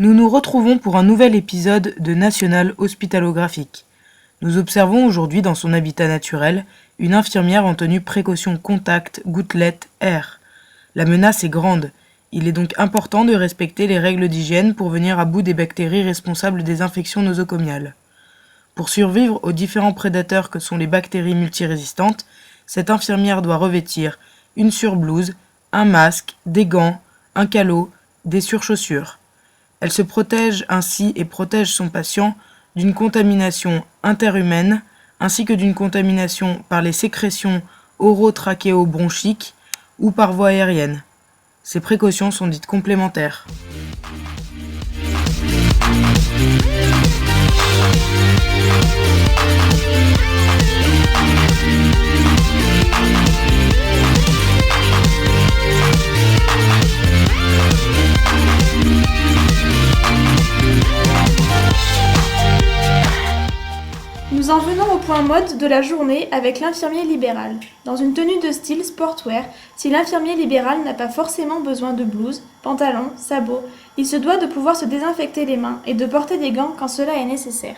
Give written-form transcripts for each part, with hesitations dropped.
Nous nous retrouvons pour un nouvel épisode de National Hospitalographique. Nous observons aujourd'hui dans son habitat naturel une infirmière en tenue précaution contact, gouttelette, air. La menace est grande. Il est donc important de respecter les règles d'hygiène pour venir à bout des bactéries responsables des infections nosocomiales. Pour survivre aux différents prédateurs que sont les bactéries multirésistantes, cette infirmière doit revêtir une surblouse, un masque, des gants, un calot, des surchaussures. Elle se protège ainsi et protège son patient d'une contamination interhumaine ainsi que d'une contamination par les sécrétions oro-trachéo-bronchiques ou par voie aérienne. Ces précautions sont dites complémentaires. Nous en venons au point mode de la journée avec l'infirmier libéral. Dans une tenue de style sportwear, si l'infirmier libéral n'a pas forcément besoin de blouse, pantalon, sabots, il se doit de pouvoir se désinfecter les mains et de porter des gants quand cela est nécessaire.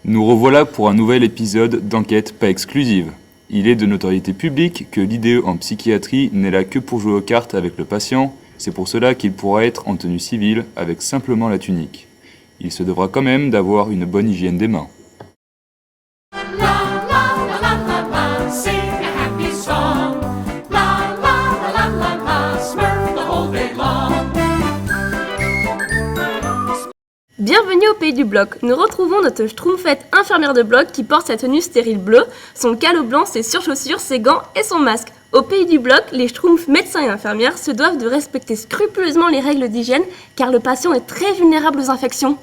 Nous revoilà pour un nouvel épisode d'Enquête pas exclusive. Il est de notoriété publique que l'IDE en psychiatrie n'est là que pour jouer aux cartes avec le patient. C'est pour cela qu'il pourra être en tenue civile avec simplement la tunique. Il se devra quand même d'avoir une bonne hygiène des mains. Bienvenue au pays du bloc. Nous retrouvons notre schtroumpfette infirmière de bloc qui porte sa tenue stérile bleue, son calot blanc, ses surchaussures, ses gants et son masque. Au pays du bloc, les schtroumpfs médecins et infirmières se doivent de respecter scrupuleusement les règles d'hygiène car le patient est très vulnérable aux infections.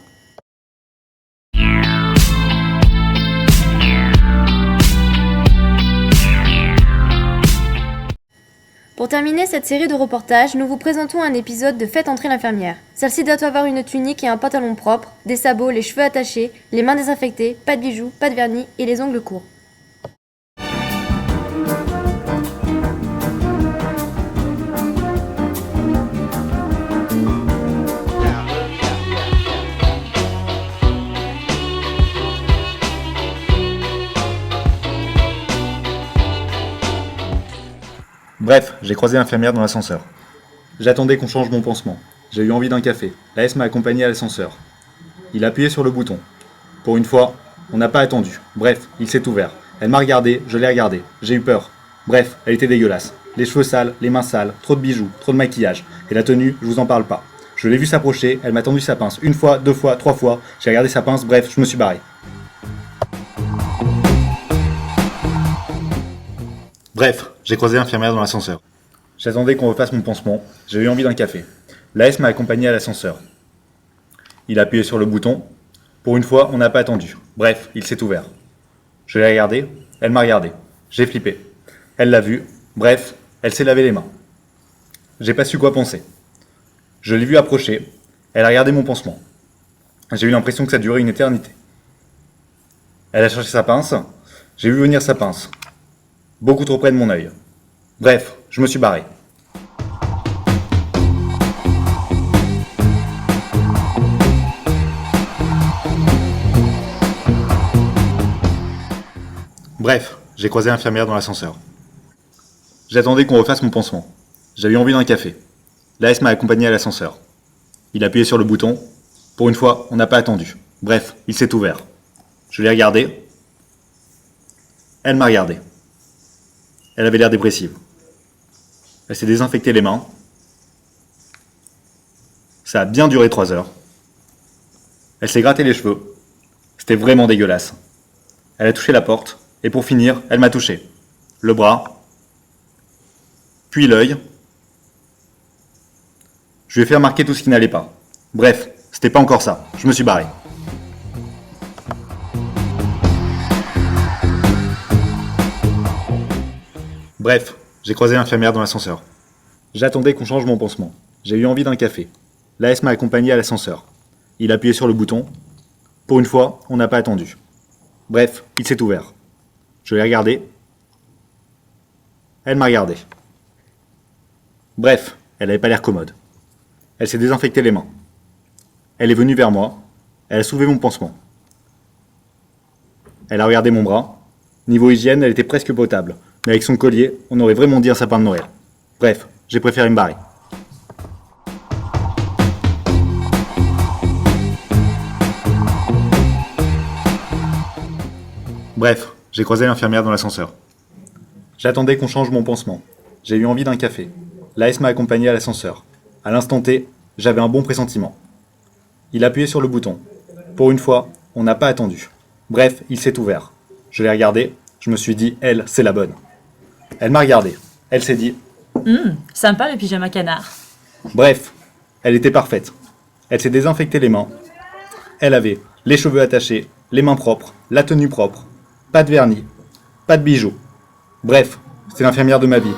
Pour terminer cette série de reportages, nous vous présentons un épisode de Faites entrer l'infirmière. Celle-ci doit avoir une tunique et un pantalon propre, des sabots, les cheveux attachés, les mains désinfectées, pas de bijoux, pas de vernis et les ongles courts. Bref, j'ai croisé l'infirmière dans l'ascenseur. J'attendais qu'on change mon pansement. J'ai eu envie d'un café. La S m'a accompagné à l'ascenseur. Il a appuyé sur le bouton. Pour une fois, on n'a pas attendu. Bref, il s'est ouvert. Elle m'a regardé, je l'ai regardé. J'ai eu peur. Bref, elle était dégueulasse. Les cheveux sales, les mains sales, trop de bijoux, trop de maquillage. Et la tenue, je vous en parle pas. Je l'ai vue s'approcher, elle m'a tendu sa pince. Une fois, deux fois, trois fois. J'ai regardé sa pince, bref, je me suis barré. Bref, j'ai croisé l'infirmière dans l'ascenseur. J'attendais qu'on refasse mon pansement. J'ai eu envie d'un café. La S m'a accompagné à l'ascenseur. Il a appuyé sur le bouton. Pour une fois, on n'a pas attendu. Bref, il s'est ouvert. Je l'ai regardé. Elle m'a regardé. J'ai flippé. Elle l'a vu. Bref, elle s'est lavé les mains. J'ai pas su quoi penser. Je l'ai vue approcher. Elle a regardé mon pansement. J'ai eu l'impression que ça durait une éternité. Elle a cherché sa pince. J'ai vu venir sa pince. Beaucoup trop près de mon œil. Bref, je me suis barré. Bref, j'ai croisé l'infirmière dans l'ascenseur. J'attendais qu'on refasse mon pansement. J'avais eu envie d'un café. La S m'a accompagné à l'ascenseur. Il a appuyé sur le bouton. Pour une fois, on n'a pas attendu. Bref, il s'est ouvert. Je l'ai regardé. Elle m'a regardé. Elle avait l'air dépressive. Elle s'est désinfecté les mains. Ça a bien duré 3 heures. Elle s'est gratté les cheveux. C'était vraiment dégueulasse. Elle a touché la porte. Et pour finir, elle m'a touché. Le bras. Puis l'œil. Je lui ai fait remarquer tout ce qui n'allait pas. Bref, c'était pas encore ça. Je me suis barré. Bref, j'ai croisé l'infirmière dans l'ascenseur. J'attendais qu'on change mon pansement. J'ai eu envie d'un café. La S m'a accompagné à l'ascenseur. Il a appuyé sur le bouton. Pour une fois, on n'a pas attendu. Bref, il s'est ouvert. Je l'ai regardé. Elle m'a regardé. Bref, elle n'avait pas l'air commode. Elle s'est désinfecté les mains. Elle est venue vers moi. Elle a soulevé mon pansement. Elle a regardé mon bras. Niveau hygiène, elle était presque potable. Mais avec son collier, on aurait vraiment dit un sapin de Noël. Bref, j'ai préféré me barrer. Bref, j'ai croisé l'infirmière dans l'ascenseur. J'attendais qu'on change mon pansement. J'ai eu envie d'un café. L'AS m'a accompagné à l'ascenseur. À l'instant T, j'avais un bon pressentiment. Il appuyait sur le bouton. Pour une fois, on n'a pas attendu. Bref, il s'est ouvert. Je l'ai regardé, je me suis dit, elle, c'est la bonne. Elle m'a regardé. Elle s'est dit, Sympa le pyjama canard. bref, elle était parfaite. Elle s'est désinfecté les mains. Elle avait les cheveux attachés, les mains propres, la tenue propre, pas de vernis, pas de bijoux. Bref, c'est l'infirmière de ma vie.